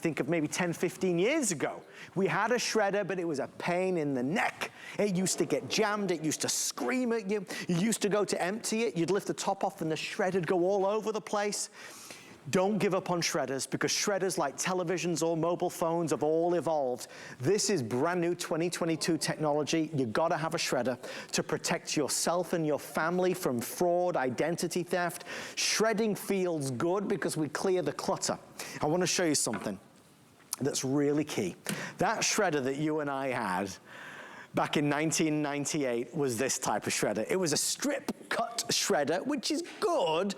think of maybe 10, 15 years ago. We had a shredder, but it was a pain in the neck. It used to get jammed, it used to scream at you. You used to go to empty it, you'd lift the top off and the shredder'd go all over the place. Don't give up on shredders, because shredders like televisions or mobile phones have all evolved. This is brand new 2022 technology. You gotta have a shredder to protect yourself and your family from fraud, identity theft. Shredding feels good because we clear the clutter. I wanna show you something that's really key. That shredder that you and I had back in 1998 was this type of shredder. It was a strip cut shredder, which is good,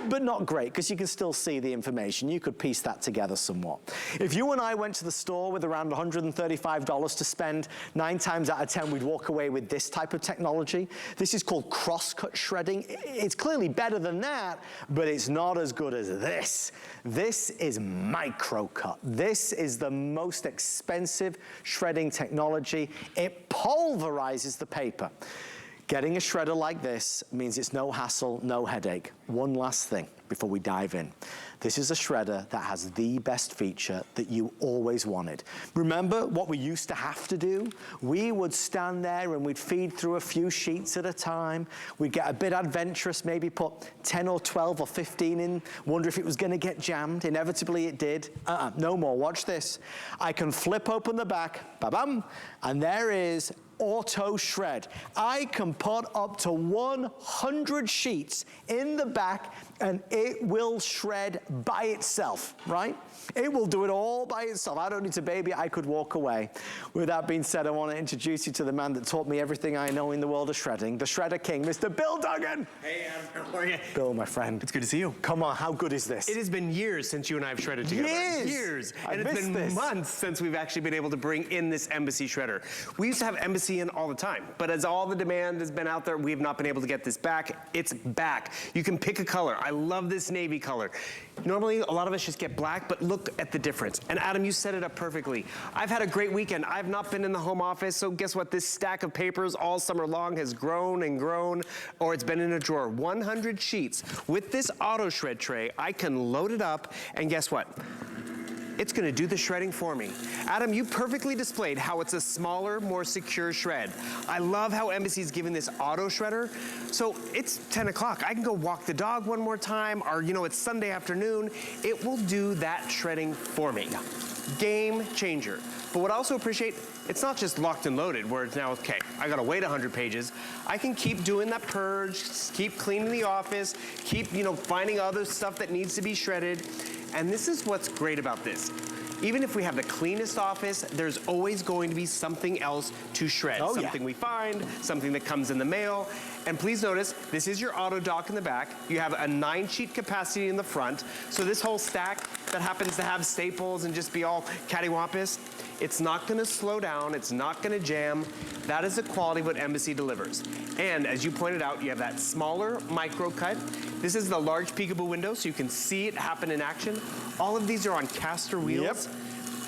but not great, because you can still see the information. You could piece that together somewhat. If you and I went to the store with around $135 to spend, 9 times out of 10, we'd walk away with this type of technology. This is called cross-cut shredding. It's clearly better than that, but it's not as good as this. This is microcut. This is the most expensive shredding technology. It pulverizes the paper. Getting a shredder like this means it's no hassle, no headache. One last thing before we dive in. This is a shredder that has the best feature that you always wanted. Remember what we used to have to do? We would stand there and we'd feed through a few sheets at a time. We'd get a bit adventurous, maybe put 10 or 12 or 15 in, wonder if it was gonna get jammed. Inevitably it did. No more, watch this. I can flip open the back, ba-bam, and there is Autoshred. I can put up to 100 sheets in the back and it will shred by itself, right? It will do it all by itself. I don't need to baby it, I could walk away. With that being said, I want to introduce you to the man that taught me everything I know in the world of shredding, the Shredder King, Mr. Bill Duggan. Hey, Adam, how are you? Bill, my friend. It's good to see you. Come on, how good is this? It has been years since you and I have shredded together. Years! And it's been months since we've actually been able to bring in this Embassy shredder. We used to have Embassy in all the time, but as all the demand has been out there, we've not been able to get this back. It's back. You can pick a color. I love this navy color. Normally, a lot of us just get black, but look at the difference. And Adam, you set it up perfectly. I've had a great weekend. I've not been in the home office, so guess what? This stack of papers all summer long has grown and grown, or it's been in a drawer. 100 sheets. With this Autoshred tray, I can load it up, and guess what? It's gonna do the shredding for me. Adam, you perfectly displayed how it's a smaller, more secure shred. I love how Embassy's giving this auto shredder. So it's 10 o'clock. I can go walk the dog one more time, or you know, it's Sunday afternoon. It will do that shredding for me. Game changer. But what I also appreciate, it's not just locked and loaded where it's now, okay, I gotta wait 100 pages. I can keep doing that purge, keep cleaning the office, keep, you know, finding other stuff that needs to be shredded. And this is what's great about this. Even if we have the cleanest office, there's always going to be something else to shred. Something we find, something that comes in the mail. And please notice, this is your auto dock in the back. You have a 9-sheet capacity in the front. So this whole stack that happens to have staples and just be all cattywampus, it's not gonna slow down, it's not gonna jam. That is the quality of what Embassy delivers. And as you pointed out, you have that smaller micro cut. This is the large peekaboo window, so you can see it happen in action. All of these are on caster wheels. Yep.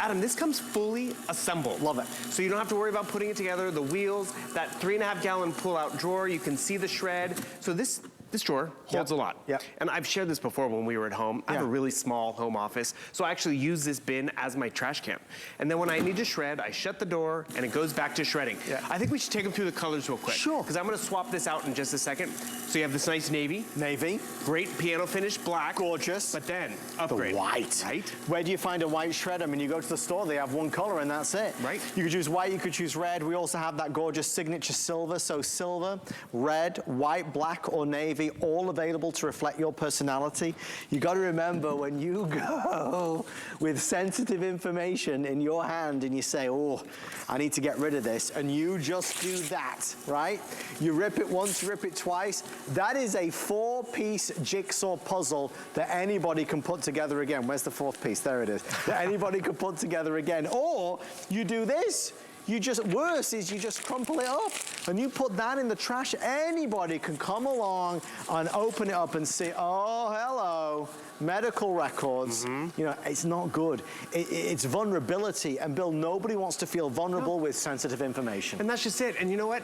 Adam, this comes fully assembled. Love it. So you don't have to worry about putting it together. The wheels, that 3.5-gallon pull-out drawer, you can see the shred. So this drawer holds a lot. And I've shared this before when we were at home. I have a really small home office, so I actually use this bin as my trash can. And then when I need to shred, I shut the door and it goes back to shredding. I think we should take them through the colors real quick. Sure. Because I'm gonna swap this out in just a second. So you have this nice navy. Navy. Great piano finish black. Gorgeous. But then, upgrade. The white. Right? Where do you find a white shredder? I mean, you go to the store, they have one color and that's it. Right. You could choose white, you could choose red. We also have that gorgeous signature silver. So silver, red, white, black, or navy, all available to reflect your personality. You got to remember, when you go with sensitive information in your hand and you say, oh, I need to get rid of this, and you just do that, right? You rip it once, you rip it twice. That is a 4-piece jigsaw puzzle that anybody can put together again. Where's the 4th piece? There it is. That anybody can put together again. Or you do this. Worse is you just crumple it up and you put that in the trash. Anybody can come along and open it up and see, oh, hello, medical records. You know, it's not good. It's vulnerability. And Bill, nobody wants to feel vulnerable with sensitive information. And that's just it. And you know what?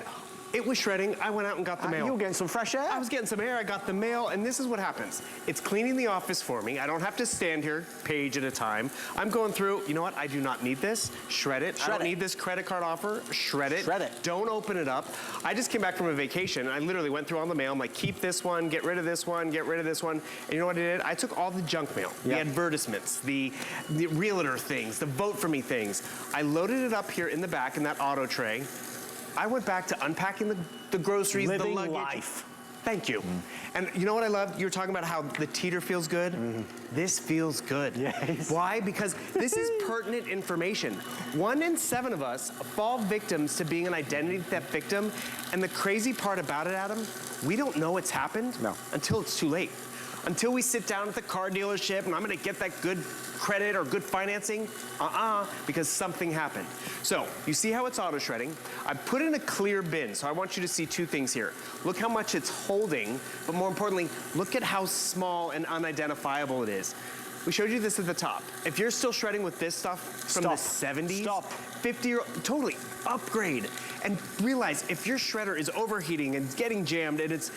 It was shredding. I went out and got the mail. You were getting some fresh air. I was getting some air. I got the mail, and this is what happens. It's cleaning the office for me. I don't have to stand here page at a time. I'm going through, you know what? I do not need this. Shred it. I don't need this credit card offer. Shred it. Shred it. Don't open it up. I just came back from a vacation, and I literally went through all the mail. I'm like, keep this one, get rid of this one, get rid of this one. And you know what I did? I took all the junk mail, the advertisements, the realtor things, the vote for me things. I loaded it up here in the back in that auto tray. I went back to unpacking the groceries, Living the luggage. life. Thank you. And you know what I love? You were talking about how the teeter feels good. This feels good. Yes. Why? Because this is pertinent information. 1 in 7 of us fall victims to being an identity theft victim. And the crazy part about it, Adam, we don't know it's happened until it's too late. Until we sit down at the car dealership and I'm gonna get that good credit or good financing, because something happened. So, you see how it's auto shredding? I put in a clear bin, so I want you to see 2 things here. Look how much it's holding, but more importantly, look at how small and unidentifiable it is. We showed you this at the top. If you're still shredding with this stuff from the 70s, 50-year, totally upgrade. And realize if your shredder is overheating and getting jammed and it's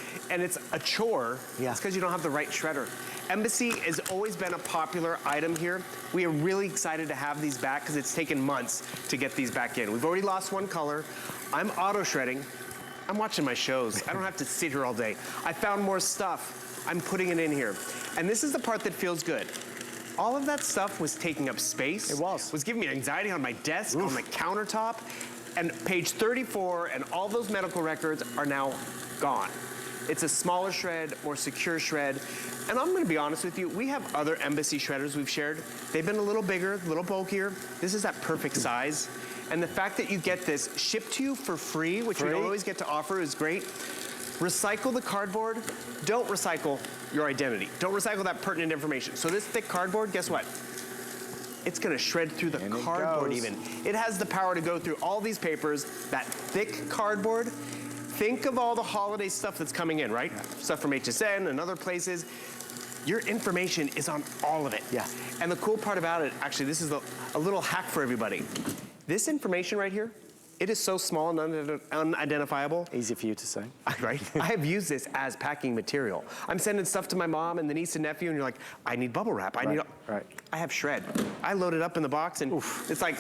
a chore, it's because you don't have the right shredder. Embassy has always been a popular item here. We are really excited to have these back because it's taken months to get these back in. We've already lost 1 color. I'm auto shredding. I'm watching my shows. I don't have to sit here all day. I found more stuff. I'm putting it in here. And this is the part that feels good. All of that stuff was taking up space. It was giving me anxiety on my desk, on my countertop. And page 34 and all those medical records are now gone. It's a smaller shred, more secure shred. And I'm gonna be honest with you, we have other Embassy shredders we've shared. They've been a little bigger, a little bulkier. This is that perfect size. And the fact that you get this shipped to you for free, which we don't always get to offer, is great. Recycle the cardboard. Don't recycle your identity. Don't recycle that pertinent information. So this thick cardboard, guess what? It's gonna shred through the cardboard even. It has the power to go through all these papers, that thick cardboard. Think of all the holiday stuff that's coming in, right? Stuff from HSN and other places. Your information is on all of it. And the cool part about it, actually, this is a little hack for everybody. This information right here, it is so small and unidentifiable. Easy for you to say. Right? I have used this as packing material. I'm sending stuff to my mom and the niece and nephew, and you're like, I need bubble wrap. I have shred. I load it up in the box, and it's like,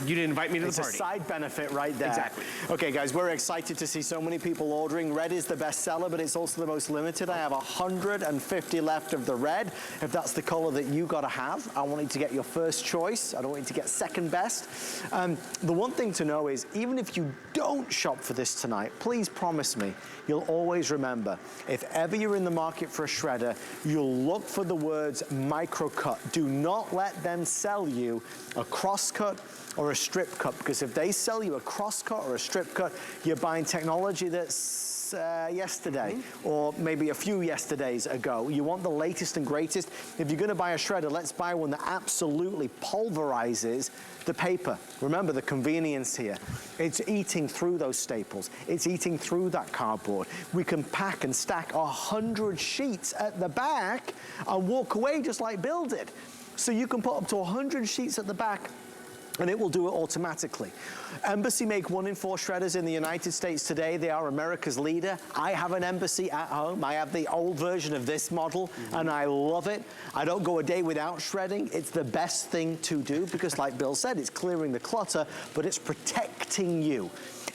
you didn't invite me to the party. It's a side benefit right there. Exactly. Okay, guys, we're excited to see so many people ordering. Red is the best seller, but it's also the most limited. I have 150 left of the red. If that's the color that you gotta have, I want you to get your first choice. I don't want you to get second best. The one thing to know is, even if you don't shop for this tonight, please promise me you'll always remember, if ever you're in the market for a shredder, you'll look for the words microcut. Do not let them sell you a crosscut or a strip cut, because if they sell you a crosscut or a strip cut, you're buying technology that's yesterday or maybe a few yesterdays ago. You want the latest and greatest. If you're gonna buy a shredder, let's buy one that absolutely pulverizes the paper. Remember the convenience here. It's eating through those staples. It's eating through that cardboard. We can pack and stack 100 sheets at the back and walk away just like Bill did. So you can put up to 100 sheets at the back and it will do it automatically. Embassy make 1 in 4 shredders in the United States today. They are America's leader. I have an Embassy at home. I have the old version of this model, and I love it. I don't go a day without shredding. It's the best thing to do because, like Bill said, it's clearing the clutter, but it's protecting you.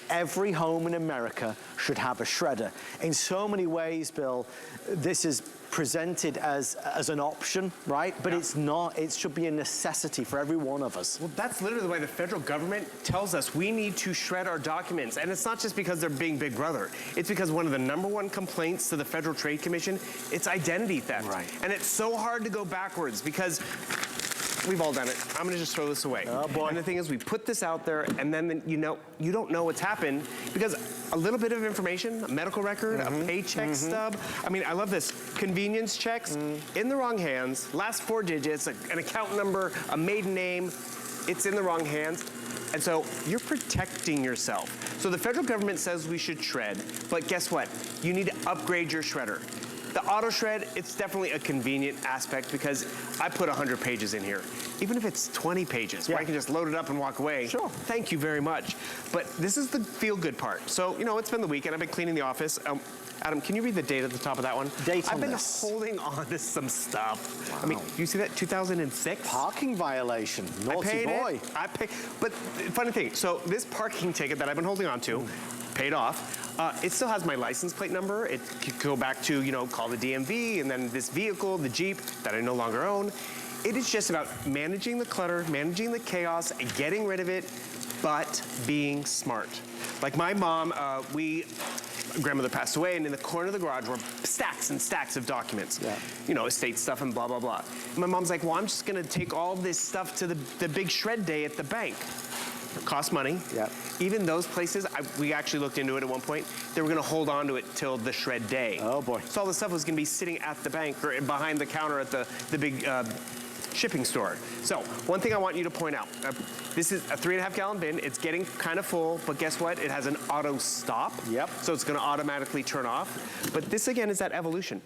Every home in America should have a shredder. In so many ways, Bill, this is presented as an option, right? But it's not. It should be a necessity for every one of us. Well, that's literally why the federal government tells us we need to shred our documents. And it's not just because they're being Big Brother. It's because one of the #1 complaints to the Federal Trade Commission, it's identity theft. And it's so hard to go backwards because we've all done it. I'm gonna just throw this away. Oh boy. And the thing is, we put this out there and then you don't know what's happened because a little bit of information, a medical record, a paycheck stub. I mean, I love this. Convenience checks in the wrong hands, last 4 digits, an account number, a maiden name, it's in the wrong hands. And so you're protecting yourself. So the federal government says we should shred, but guess what? You need to upgrade your shredder. The Autoshred, it's definitely a convenient aspect because I put 100 pages in here. Even if it's 20 pages, where I can just load it up and walk away. Sure. Thank you very much. But this is the feel-good part. So, you know, it's been the weekend. I've been cleaning the office. Adam, can you read the date at the top of that one? Date on I've been this. holding on to some stuff. Wow. I mean, you see that? 2006? Parking violation. Naughty I paid boy. it. I paid. But funny thing, so this parking ticket that I've been holding on to, paid off. It still has my license plate number. It could go back to, you know, call the DMV, and then this vehicle, the Jeep, that I no longer own. It is just about managing the clutter, managing the chaos, and getting rid of it, but being smart. Like my mom, grandmother passed away, and in the corner of the garage were stacks and stacks of documents. Yeah. You know, estate stuff and blah, blah, blah. And my mom's like, well, I'm just gonna take all this stuff to the big shred day at the bank. It costs money. Yeah. Even those places, we actually looked into it at one point, they were gonna hold on to it till the shred day. Oh boy. So all the stuff was gonna be sitting at the bank or behind the counter at the big shipping store. So one thing I want you to point out, this is a 3.5 gallon bin. It's getting kind of full, but guess what? It has an auto stop. Yep. So it's gonna automatically turn off. But this again is that evolution.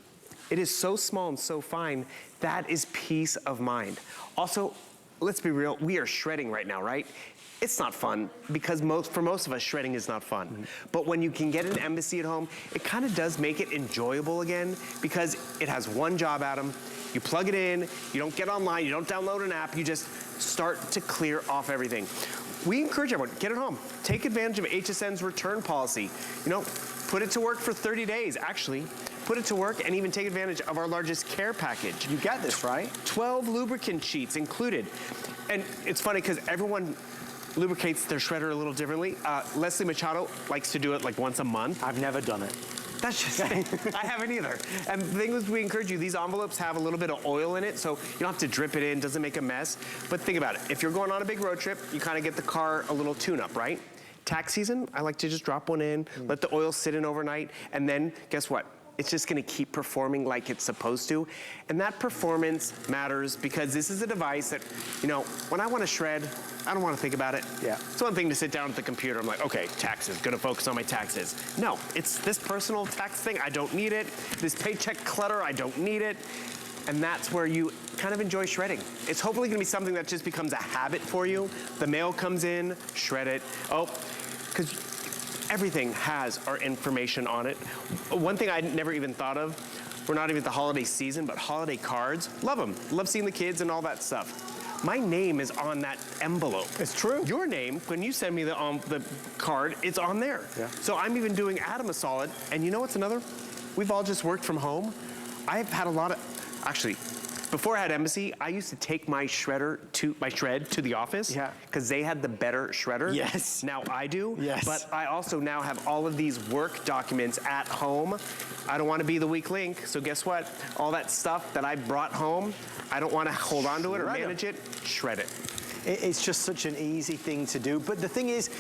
It is so small and so fine, that is peace of mind. Also, let's be real, we are shredding right now, right? It's not fun because for most of us, shredding is not fun. Mm-hmm. But when you can get an Embassy at home, it kind of does make it enjoyable again because it has one job, Adam. You plug it in, you don't get online, you don't download an app, you just start to clear off everything. We encourage everyone, get it home. Take advantage of HSN's return policy. You know, put it to work for 30 days. Actually, put it to work and even take advantage of our largest care package. You get this, right? 12 lubricant sheets included. And it's funny because everyone lubricates their shredder a little differently. Leslie Machado likes to do it like once a month. I've never done it. That's just I haven't either. And the thing is, we encourage you, these envelopes have a little bit of oil in it, so you don't have to drip it in, doesn't make a mess. But think about it, if you're going on a big road trip, you kind of get the car a little tune-up, right? Tax season, I like to just drop one in, let the oil sit in overnight, and then guess what? It's just gonna keep performing like it's supposed to. And that performance matters because this is a device that, you know, when I wanna shred, I don't wanna think about it. Yeah. It's one thing to sit down at the computer, I'm like, okay, taxes, gonna focus on my taxes. No, it's this personal tax thing, I don't need it. This paycheck clutter, I don't need it. And that's where you kind of enjoy shredding. It's hopefully gonna be something that just becomes a habit for you. The mail comes in, shred it. Oh, because everything has our information on it. One thing I never even thought of, we're not even at the holiday season, but holiday cards, love them. Love seeing the kids and all that stuff. My name is on that envelope. It's true. Your name, when you send me the card, it's on there. Yeah. So I'm even doing Adam a solid. And you know what's another? We've all just worked from home. I've had a lot of, actually, before I had Embassy, I used to take my shred to the office. Yeah. Because they had the better shredder. Yes. Now I do. Yes. But I also now have all of these work documents at home. I don't want to be the weak link, so guess what? All that stuff that I brought home, I don't want to hold on to it or manage it, shred it. It's just such an easy thing to do. But the thing is,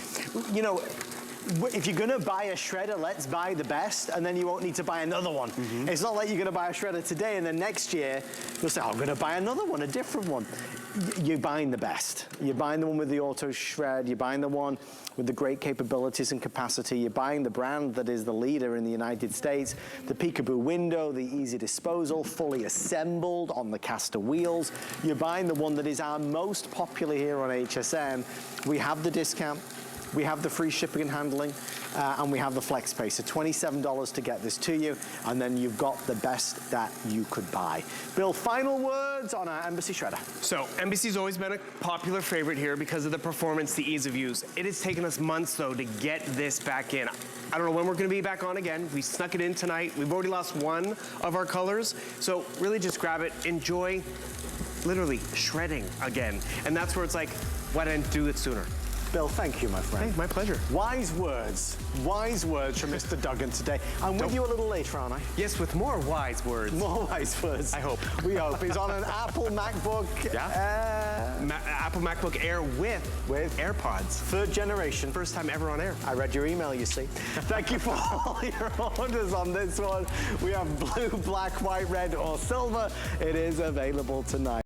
you know, if you're gonna buy a shredder, let's buy the best, and then you won't need to buy another one. Mm-hmm. It's not like you're gonna buy a shredder today, and then next year, you'll say, oh, I'm gonna buy another one, a different one. You're buying the best. You're buying the one with the Autoshred, you're buying the one with the great capabilities and capacity, you're buying the brand that is the leader in the United States, the peekaboo window, the easy disposal, fully assembled on the caster wheels. You're buying the one that is our most popular here on HSN. We have the discount. We have the free shipping and handling, and we have the flex pay. So $27 to get this to you, and then you've got the best that you could buy. Bill, final words on our Embassy shredder. So Embassy's always been a popular favorite here because of the performance, the ease of use. It has taken us months though to get this back in. I don't know when we're gonna be back on again. We snuck it in tonight. We've already lost one of our colors. So really just grab it, enjoy literally shredding again. And that's where it's like, why didn't I do it sooner? Bill, thank you, my friend. Hey, my pleasure. Wise words from Mr. Duggan today. I'm with you a little later, aren't I? Yes, with more wise words. More wise words. I hope. We hope. He's on an Apple MacBook. Yeah. Apple MacBook Air with AirPods. 3rd generation. First time ever on air. I read your email, you see. Thank you for all your orders on this one. We have blue, black, white, red, or silver. It is available tonight.